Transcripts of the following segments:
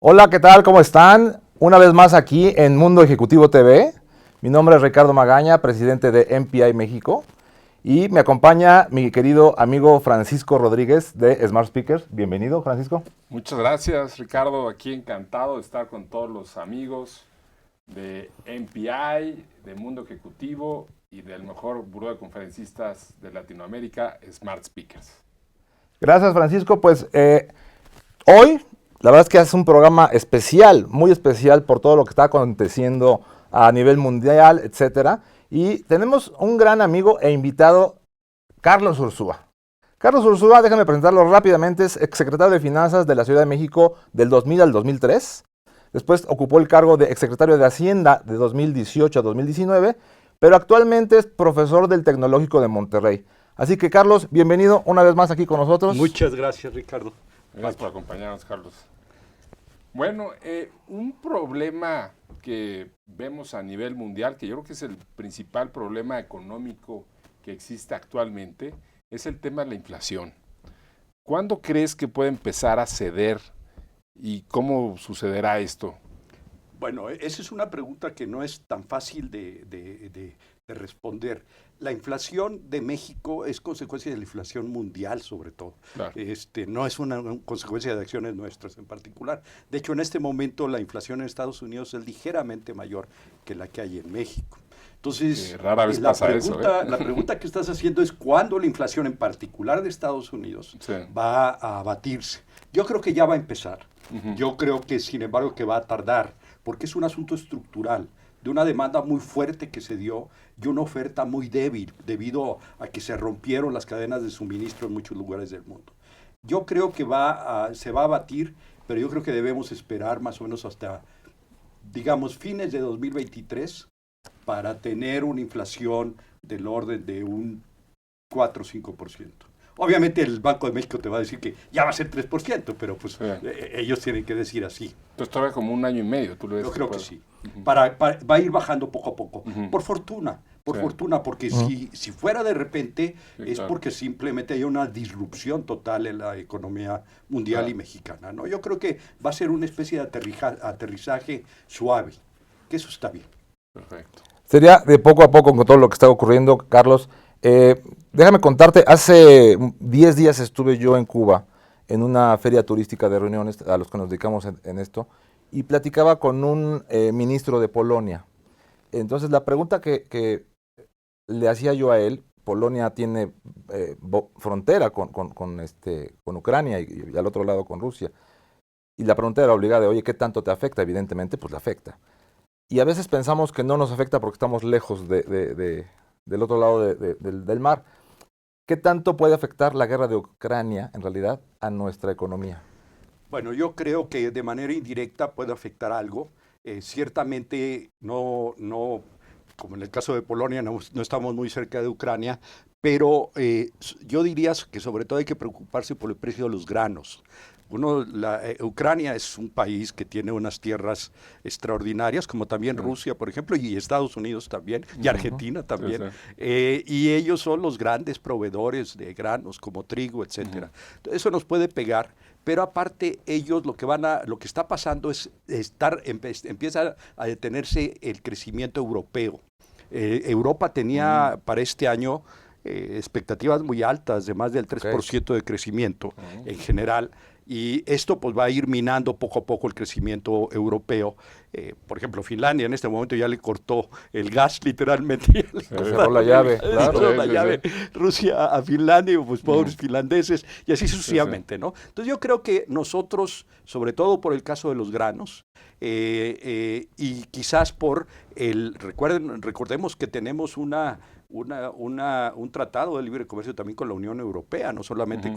Hola, ¿qué tal? ¿Cómo están? Una vez más aquí en Mundo Ejecutivo TV. Mi nombre es Ricardo Magaña, presidente de MPI México. Y me acompaña mi querido amigo Francisco Rodríguez de Smart Speakers. Bienvenido, Francisco. Muchas gracias, Ricardo. Aquí encantado de estar con todos los amigos de MPI, de Mundo Ejecutivo y del mejor buró de conferencistas de Latinoamérica, Smart Speakers. Gracias, Francisco. Hoy, la verdad es que es un programa especial, muy especial por todo lo que está aconteciendo a nivel mundial, etcétera. Y tenemos un gran amigo e invitado, Carlos Ursúa. Carlos Ursúa, déjame presentarlo rápidamente, es exsecretario de Finanzas de la Ciudad de México del 2000 al 2003. Después ocupó el cargo de exsecretario de Hacienda de 2018 a 2019, pero actualmente es profesor del Tecnológico de Monterrey. Así que, Carlos, bienvenido una vez más aquí con nosotros. Muchas gracias, Ricardo. Gracias por acompañarnos, Carlos. Bueno, un problema que vemos a nivel mundial, que yo creo que es el principal problema económico que existe actualmente, es el tema de la inflación. ¿Cuándo crees que puede empezar a ceder y cómo sucederá esto? Bueno, esa es una pregunta que no es tan fácil de responder. La inflación de México es consecuencia de la inflación mundial, sobre todo. Claro. No es una consecuencia de acciones nuestras en particular. De hecho, en este momento la inflación en Estados Unidos es ligeramente mayor que la que hay en México. Entonces, Rara vez pasa eso, ¿eh? la pregunta que estás haciendo es cuándo la inflación, en particular de Estados Unidos, Sí. va a abatirse. Yo creo que ya va a empezar. Yo creo que, sin embargo, que va a tardar, porque es un asunto estructural, de una demanda muy fuerte que se dio y una oferta muy débil, debido a que se rompieron las cadenas de suministro en muchos lugares del mundo. Yo creo que se va a abatir, pero yo creo que debemos esperar más o menos hasta, digamos, fines de 2023 para tener una inflación del orden de un 4 o 5%. Obviamente el Banco de México te va a decir que ya va a ser 3%, pero pues Sí. Ellos tienen que decir así. Entonces todavía como un año y medio, ¿tú lo ves? Yo creo que puede? sí. Va a ir bajando poco a poco. Por fortuna, Sí. porque si fuera de repente, Sí, es claro. porque simplemente hay una disrupción total en la economía mundial Claro. y mexicana, ¿no? Yo creo que va a ser una especie de aterrizaje suave, que eso está bien. Perfecto. Sería de poco a poco con todo lo que está ocurriendo, Carlos. Déjame contarte, hace 10 días estuve yo en Cuba, en una feria turística de reuniones a los que nos dedicamos en esto, y platicaba con un ministro de Polonia. Entonces la pregunta que le hacía yo a él, Polonia tiene frontera con Ucrania y al otro lado con Rusia, y la pregunta era obligada, oye, ¿qué tanto te afecta? Evidentemente, pues le afecta. Y a veces pensamos que no nos afecta porque estamos lejos del otro lado del mar. ¿Qué tanto puede afectar la guerra de Ucrania, en realidad, a nuestra economía? Bueno, yo creo que de manera indirecta puede afectar algo. Ciertamente no, como en el caso de Polonia, no estamos muy cerca de Ucrania, pero yo diría que sobre todo hay que preocuparse por el precio de los granos. Ucrania es un país que tiene unas tierras extraordinarias, como también Sí. Rusia, por ejemplo, y Estados Unidos también, y Argentina Sí, también. sí. Y ellos son los grandes proveedores de granos como trigo, etcétera. Eso nos puede pegar, pero aparte ellos lo que está pasando es empieza a detenerse el crecimiento europeo. Europa tenía para este año expectativas muy altas, de más del tres Ok. por ciento de crecimiento en general, y esto pues va a ir minando poco a poco el crecimiento europeo. Por ejemplo, Finlandia en este momento ya le cortó el gas literalmente. Ya le Le cerró la llave, claro. cerró la Sí, sí, llave sí. Rusia a Finlandia, pues pobres finlandeses, y así sucesivamente, ¿no? Entonces yo creo que nosotros, sobre todo por el caso de los granos, y quizás recordemos que tenemos un tratado de libre comercio también con la Unión Europea, no solamente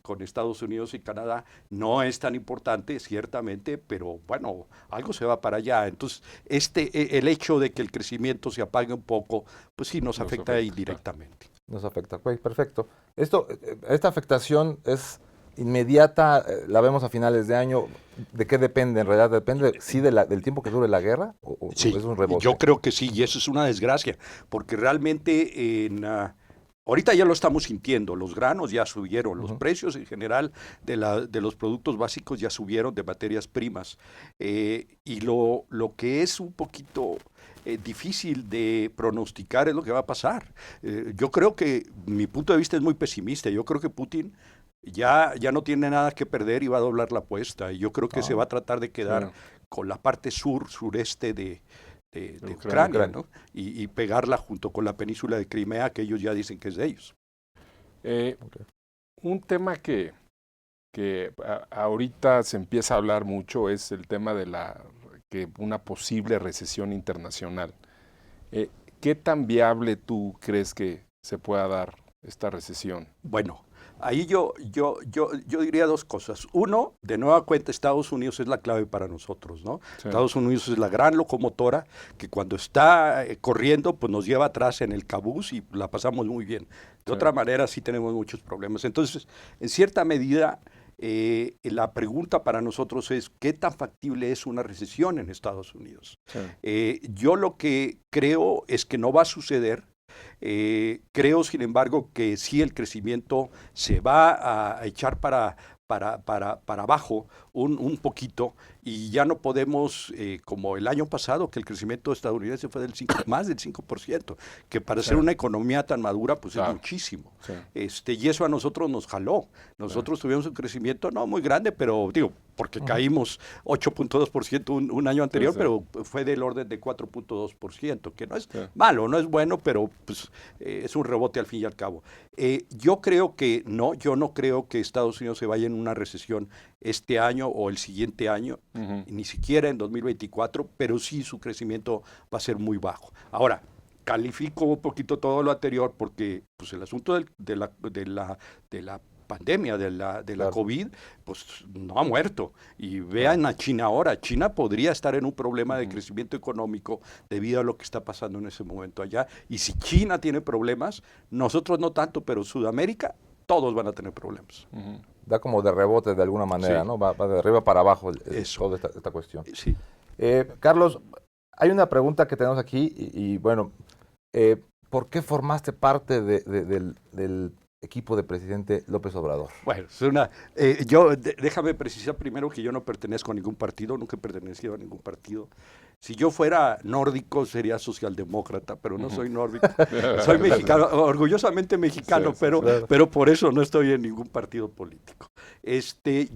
con Estados Unidos y Canadá. No es tan importante, ciertamente, pero bueno, algo se va para allá. Entonces, el hecho de que el crecimiento se apague un poco, pues sí nos afecta indirectamente. Nos afecta. Ok, perfecto. Esta afectación es inmediata, la vemos a finales de año. ¿De qué depende? En realidad depende, sí, del tiempo que dure la guerra o Sí, es un yo rebote. creo que sí, y eso es una desgracia, porque realmente Ahorita ya lo estamos sintiendo, los granos ya subieron, los precios en general de los productos básicos ya subieron, de materias primas. Y lo que es un poquito difícil de pronosticar es lo que va a pasar. Yo creo que mi punto de vista es muy pesimista. Yo creo que Putin ya no tiene nada que perder y va a doblar la apuesta. Y yo creo que se va a tratar de quedar con la parte sureste de Ucrania, ¿no? Y pegarla junto con la península de Crimea, que ellos ya dicen que es de ellos. Un tema que ahorita se empieza a hablar mucho es el tema de una posible recesión internacional. ¿Qué tan viable tú crees que se pueda dar esta recesión? Bueno, ahí yo diría dos cosas. Uno, de nueva cuenta, Estados Unidos es la clave para nosotros, ¿no? Sí. Estados Unidos es la gran locomotora que cuando está corriendo, pues nos lleva atrás en el cabús y la pasamos muy bien. De otra manera, sí tenemos muchos problemas. Entonces, en cierta medida, la pregunta para nosotros es ¿qué tan factible es una recesión en Estados Unidos? Sí. Yo lo que creo es que no va a suceder. Creo, sin embargo, que sí el crecimiento se va a echar para abajo un poquito y ya no podemos, como el año pasado, que el crecimiento estadounidense fue más del 5%, que para ser una economía tan madura, pues es muchísimo. Sí. Y eso a nosotros nos jaló. Nosotros tuvimos un crecimiento no muy grande, pero digo, porque caímos 8.2% un año anterior, pero fue del orden de 4.2%, que no es malo, no es bueno, pero pues, es un rebote al fin y al cabo. Yo no creo que Estados Unidos se vaya en una recesión este año o el siguiente año, ni siquiera en 2024, pero sí su crecimiento va a ser muy bajo. Ahora, califico un poquito todo lo anterior porque pues, el asunto de la pandemia, de la COVID, pues no ha muerto. Y vean a China ahora. China podría estar en un problema de crecimiento económico debido a lo que está pasando en ese momento allá. Y si China tiene problemas, nosotros no tanto, pero Sudamérica, todos van a tener problemas. Da como de rebote de alguna manera, ¿no? Va de arriba para abajo toda esta cuestión. Sí. Carlos, hay una pregunta que tenemos aquí y bueno, ¿por qué formaste parte del equipo de presidente López Obrador? Bueno, déjame precisar primero que yo no pertenezco a ningún partido, nunca he pertenecido a ningún partido. Si yo fuera nórdico sería socialdemócrata, pero no soy nórdico. Soy mexicano, orgullosamente mexicano, pero por eso no estoy en ningún partido político.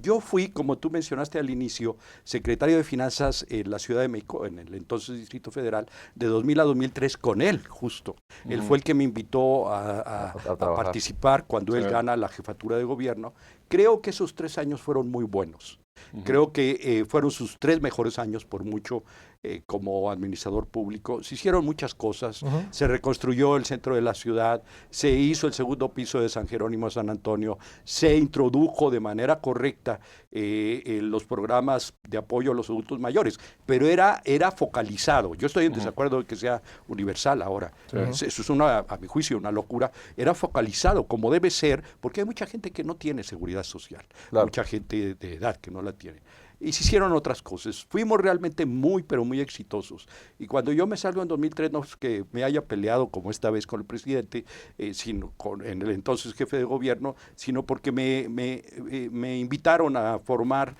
Yo fui, como tú mencionaste al inicio, secretario de Finanzas en la Ciudad de México, en el entonces Distrito Federal, de 2000 a 2003 con él, justo. Él fue el que me invitó a participar cuando él gana la jefatura de gobierno. Creo que esos 3 años fueron muy buenos. Creo que fueron sus 3 mejores años por mucho como administrador público. Se hicieron muchas cosas, se reconstruyó el centro de la ciudad, se hizo el segundo piso de San Jerónimo a San Antonio, se introdujo de manera correcta los programas de apoyo a los adultos mayores, pero era focalizado. Yo estoy en desacuerdo de que sea universal ahora. Eso es a mi juicio, una locura. Era focalizado como debe ser, porque hay mucha gente que no tiene seguridad social, mucha gente de edad que no la tiene. Y se hicieron otras cosas. Fuimos realmente pero muy exitosos. Y cuando yo me salgo en 2003, no es que me haya peleado como esta vez con el presidente, sino en el entonces jefe de gobierno, sino porque me invitaron a formar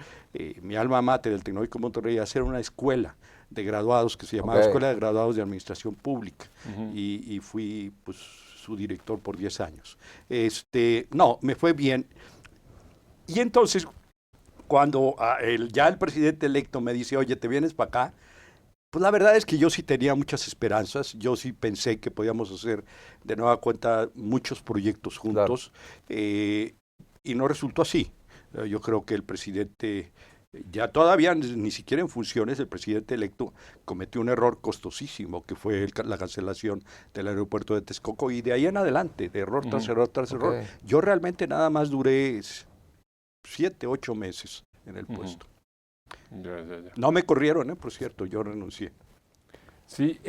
mi alma mater del Tecnológico de Monterrey, a hacer una escuela de graduados que se llamaba Escuela de Graduados de Administración Pública. Y fui pues su director por 10 años. Me fue bien. Y entonces, cuando ya el presidente electo me dice, oye, ¿te vienes para acá? Pues la verdad es que yo sí tenía muchas esperanzas, yo sí pensé que podíamos hacer de nueva cuenta muchos proyectos juntos, y no resultó así. Yo creo que el presidente, ya todavía ni siquiera en funciones, el presidente electo cometió un error costosísimo, que fue la cancelación del aeropuerto de Texcoco, y de ahí en adelante, de error tras error tras error. Yo realmente nada más duré 7, 8 meses en el puesto. No me corrieron, por cierto, yo renuncié. Sí,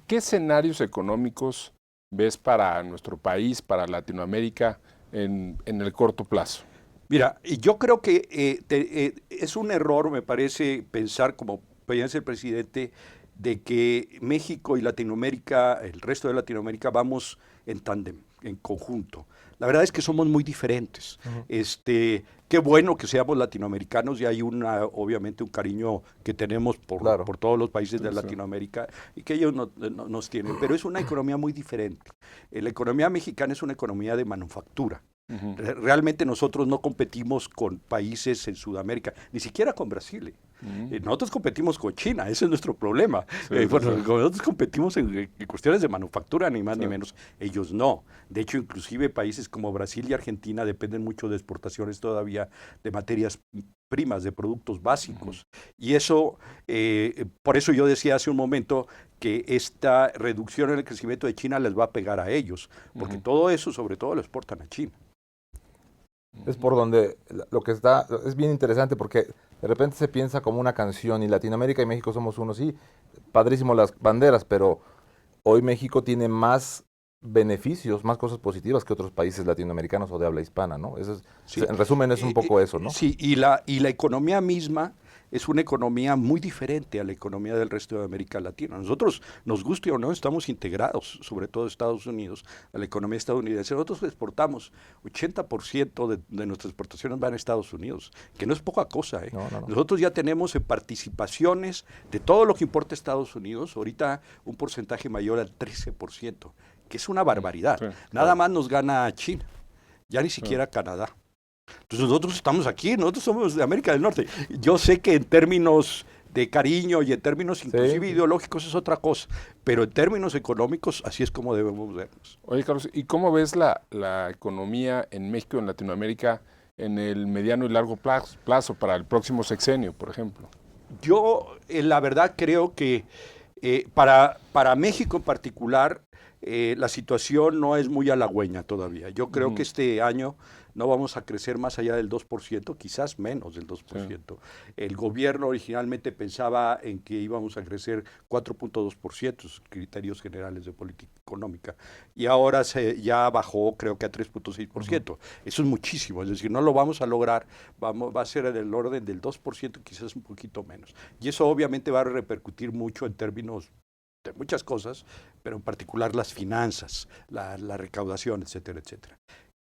¿qué escenarios económicos ves para nuestro país, para Latinoamérica, en el corto plazo? Mira, yo creo que es un error, me parece, pensar, como piensa el presidente, de que México y Latinoamérica, el resto de Latinoamérica, vamos en tándem. en conjunto. La verdad es que somos muy diferentes. Qué bueno que seamos latinoamericanos y hay obviamente un cariño que tenemos Claro. por todos los países de Sí. Latinoamérica y que ellos nos tienen, pero es una economía muy diferente. La economía mexicana es una economía de manufactura. Ujú. Realmente nosotros no competimos con países en Sudamérica, ni siquiera con Brasil. Nosotros competimos con China, ese es nuestro problema. Sí, Bueno, sí. nosotros competimos en cuestiones de manufactura, ni más ni Sí. menos. Ellos no. De hecho, inclusive países como Brasil y Argentina dependen mucho de exportaciones todavía de materias primas, de productos básicos. Y eso, por eso yo decía hace un momento que esta reducción en el crecimiento de China les va a pegar a ellos, porque todo eso sobre todo lo exportan a China. Es por donde lo que está, es bien interesante porque de repente se piensa como una canción y Latinoamérica y México somos uno, sí, padrísimo las banderas, pero hoy México tiene más beneficios, más cosas positivas que otros países latinoamericanos o de habla hispana, ¿no? Eso es, Sí. en resumen es un poco eso, ¿no? Sí, y la economía misma es una economía muy diferente a la economía del resto de América Latina. Nosotros, nos guste o no, estamos integrados, sobre todo Estados Unidos, a la economía estadounidense. Nosotros exportamos 80% de nuestras exportaciones van a Estados Unidos, que no es poca cosa, ¿eh? No, no, no. Nosotros ya tenemos participaciones de todo lo que importa a Estados Unidos, ahorita un porcentaje mayor al 13%, que es una barbaridad. Sí, Nada claro. más nos gana China, ya ni siquiera Canadá. Entonces nosotros estamos aquí, nosotros somos de América del Norte. Yo sé que en términos de cariño y en términos inclusive ideológicos es otra cosa, pero en términos económicos así es como debemos vernos. Oye, Carlos, ¿y cómo ves la economía en México, en Latinoamérica, en el mediano y largo plazo para el próximo sexenio, por ejemplo? Yo, la verdad, creo que para México en particular, la situación no es muy halagüeña todavía. Yo creo que este año no vamos a crecer más allá del 2%, quizás menos del 2%. El gobierno originalmente pensaba en que íbamos a crecer 4.2%, sus criterios generales de política económica, y ahora ya bajó creo que a 3.6%. Eso es muchísimo, es decir, no lo vamos a lograr, va a ser del orden del 2%, quizás un poquito menos. Y eso obviamente va a repercutir mucho en términos de muchas cosas, pero en particular las finanzas, la recaudación, etcétera, etcétera.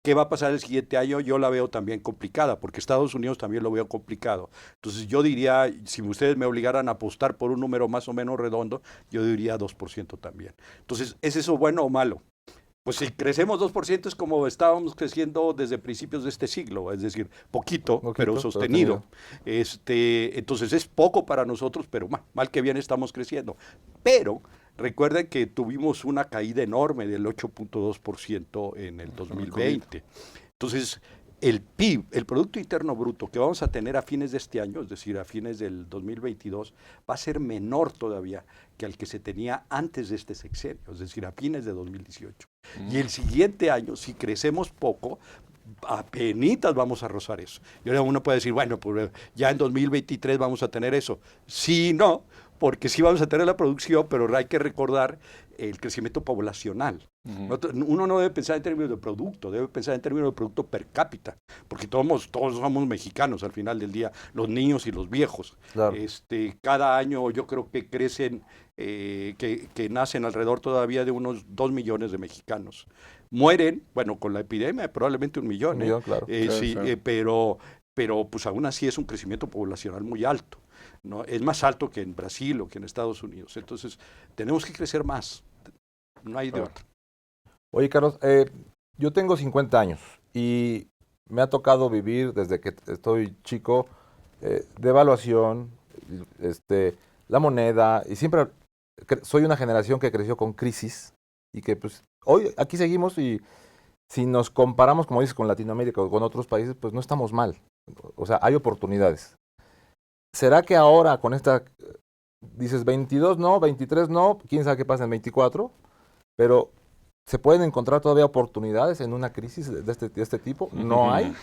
¿Qué va a pasar el siguiente año? Yo la veo también complicada, porque Estados Unidos también lo veo complicado. Entonces yo diría, si ustedes me obligaran a apostar por un número más o menos redondo, yo diría 2% también. Entonces, ¿es eso bueno o malo? Pues si crecemos 2% es como estábamos creciendo desde principios de este siglo, es decir, poquito, pero sostenido. Entonces es poco para nosotros, pero mal que bien estamos creciendo. Pero recuerden que tuvimos una caída enorme del 8.2% en el 2020. Entonces, el PIB, el Producto Interno Bruto, que vamos a tener a fines de este año, es decir, a fines del 2022, va a ser menor todavía que el que se tenía antes de este sexenio, es decir, a fines de 2018. Y el siguiente año, si crecemos poco, apenitas vamos a rozar eso. Y ahora uno puede decir, bueno, pues ya en 2023 vamos a tener eso. Sí, no, porque sí vamos a tener la producción, pero hay que recordar el crecimiento poblacional. Uno no debe pensar en términos de producto, debe pensar en términos de producto per cápita, porque todos somos mexicanos al final del día, los niños y los viejos. Claro. Cada año yo creo que crecen, que nacen alrededor todavía de unos 2 millones de mexicanos. Mueren, bueno, con la epidemia probablemente 1 millón. 1 millón, claro. Sí, pero pues aún así es un crecimiento poblacional muy alto, ¿no? Es más alto que en Brasil o que en Estados Unidos. Entonces, tenemos que crecer más. No hay de otra. Oye, Carlos, yo tengo 50 años y me ha tocado vivir desde que estoy chico devaluación, la moneda, y siempre soy una generación que creció con crisis y que pues hoy aquí seguimos y si nos comparamos, como dices, con Latinoamérica o con otros países, pues no estamos mal. O sea, hay oportunidades. ¿Será que ahora con esta, dices 22 no, 23 no, quién sabe qué pasa en 24? Pero ¿se pueden encontrar todavía oportunidades en una crisis de este tipo? ¿No hay?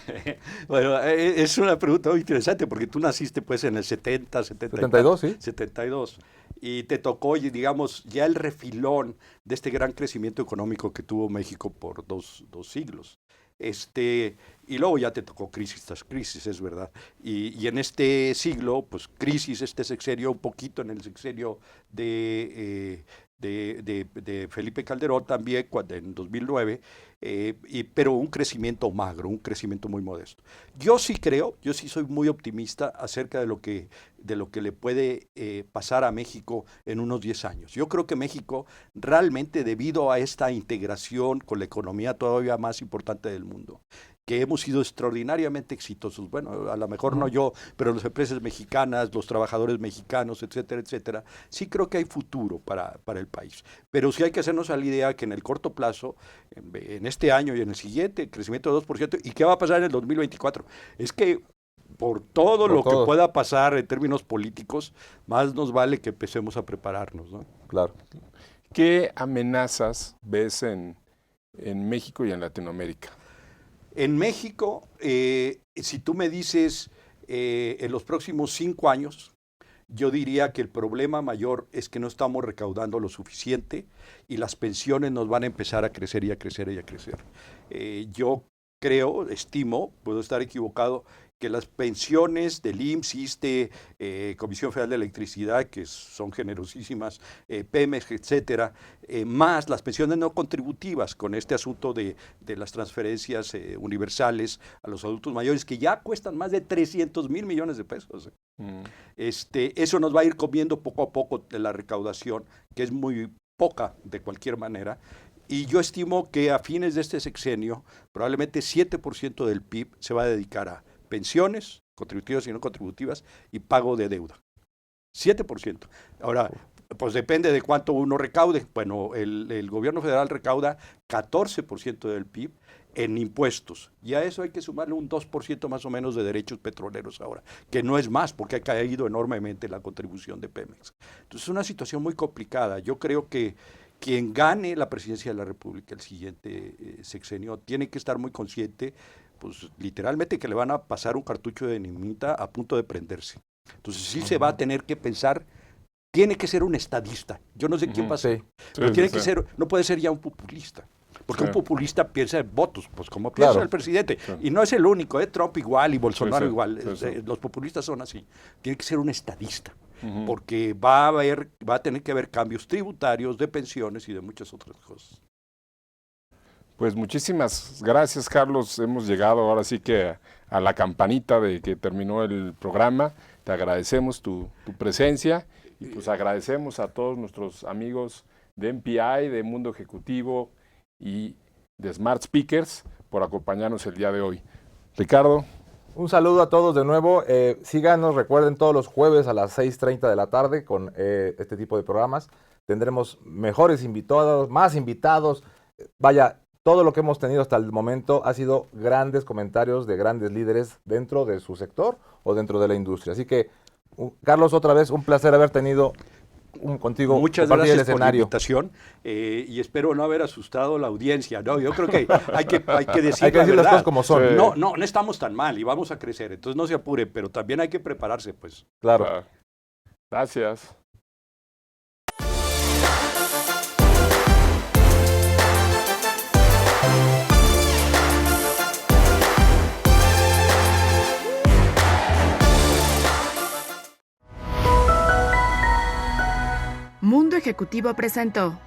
Bueno, es una pregunta muy interesante porque tú naciste pues en el 70, 72, sí. 72 y te tocó, digamos, ya el refilón de este gran crecimiento económico que tuvo México por dos siglos. Y luego ya te tocó crisis tras crisis, es verdad. Y en este siglo, pues crisis, este sexenio, un poquito en el sexenio de Felipe Calderón también en 2009, pero un crecimiento magro, un crecimiento muy modesto. Yo sí soy muy optimista acerca de lo que le puede pasar a México en unos 10 años. Yo creo que México realmente, debido a esta integración con la economía todavía más importante del mundo, que hemos sido extraordinariamente exitosos. Bueno, a lo mejor no yo, pero las empresas mexicanas, los trabajadores mexicanos, etcétera, etcétera, sí creo que hay futuro para el país. Pero sí hay que hacernos a la idea que en el corto plazo, en este año y en el siguiente, crecimiento de 2%, ¿y qué va a pasar en el 2024? Es que por todo lo que pueda pasar en términos políticos, más nos vale que empecemos a prepararnos, ¿no? Claro. ¿Qué amenazas ves en México y en Latinoamérica? En México, si tú me dices en los próximos 5 años, yo diría que el problema mayor es que no estamos recaudando lo suficiente y las pensiones nos van a empezar a crecer y a crecer y a crecer. Yo estimo, puedo estar equivocado, que las pensiones del IMSS, ISSSTE, Comisión Federal de Electricidad, que son generosísimas, Pemex, etcétera, más las pensiones no contributivas con este asunto de las transferencias universales a los adultos mayores, que ya cuestan más de 300,000 millones de pesos. Eso nos va a ir comiendo poco a poco de la recaudación, que es muy poca de cualquier manera. Y yo estimo que a fines de este sexenio, probablemente 7% del PIB se va a dedicar a pensiones, contributivas y no contributivas, y pago de deuda. 7%. Ahora, pues depende de cuánto uno recaude. Bueno, el gobierno federal recauda 14% del PIB en impuestos. Y a eso hay que sumarle un 2% más o menos de derechos petroleros ahora, que no es más porque ha caído enormemente la contribución de Pemex. Entonces es una situación muy complicada. Yo creo que quien gane la presidencia de la República el siguiente sexenio tiene que estar muy consciente, pues literalmente, que le van a pasar un cartucho de dinamita a punto de prenderse. Entonces sí se va a tener que pensar, tiene que ser un estadista. Yo no sé quién va a ser, pero tiene que ser, no puede ser ya un populista. Porque un populista piensa en votos, pues como piensa el presidente. Y no es el único, Trump igual y Bolsonaro igual. Los populistas son así. Tiene que ser un estadista. Porque va a tener que haber cambios tributarios, de pensiones y de muchas otras cosas. Pues muchísimas gracias, Carlos. Hemos llegado ahora sí que a la campanita de que terminó el programa. Te agradecemos tu presencia y pues agradecemos a todos nuestros amigos de MPI, de Mundo Ejecutivo y de Smart Speakers por acompañarnos el día de hoy. Ricardo. Un saludo a todos de nuevo. Síganos, recuerden, todos los jueves a las 6:30 de la tarde con este tipo de programas. Tendremos mejores invitados, más invitados. Vaya, todo lo que hemos tenido hasta el momento ha sido grandes comentarios de grandes líderes dentro de su sector o dentro de la industria. Así que, Carlos, otra vez, un placer haber tenido contigo. Muchas gracias por la invitación y espero no haber asustado a la audiencia. No, yo creo que hay que decir las cosas como son. No estamos tan mal y vamos a crecer, entonces no se apuren, pero también hay que prepararse, pues. Claro. Gracias. Mundo Ejecutivo presentó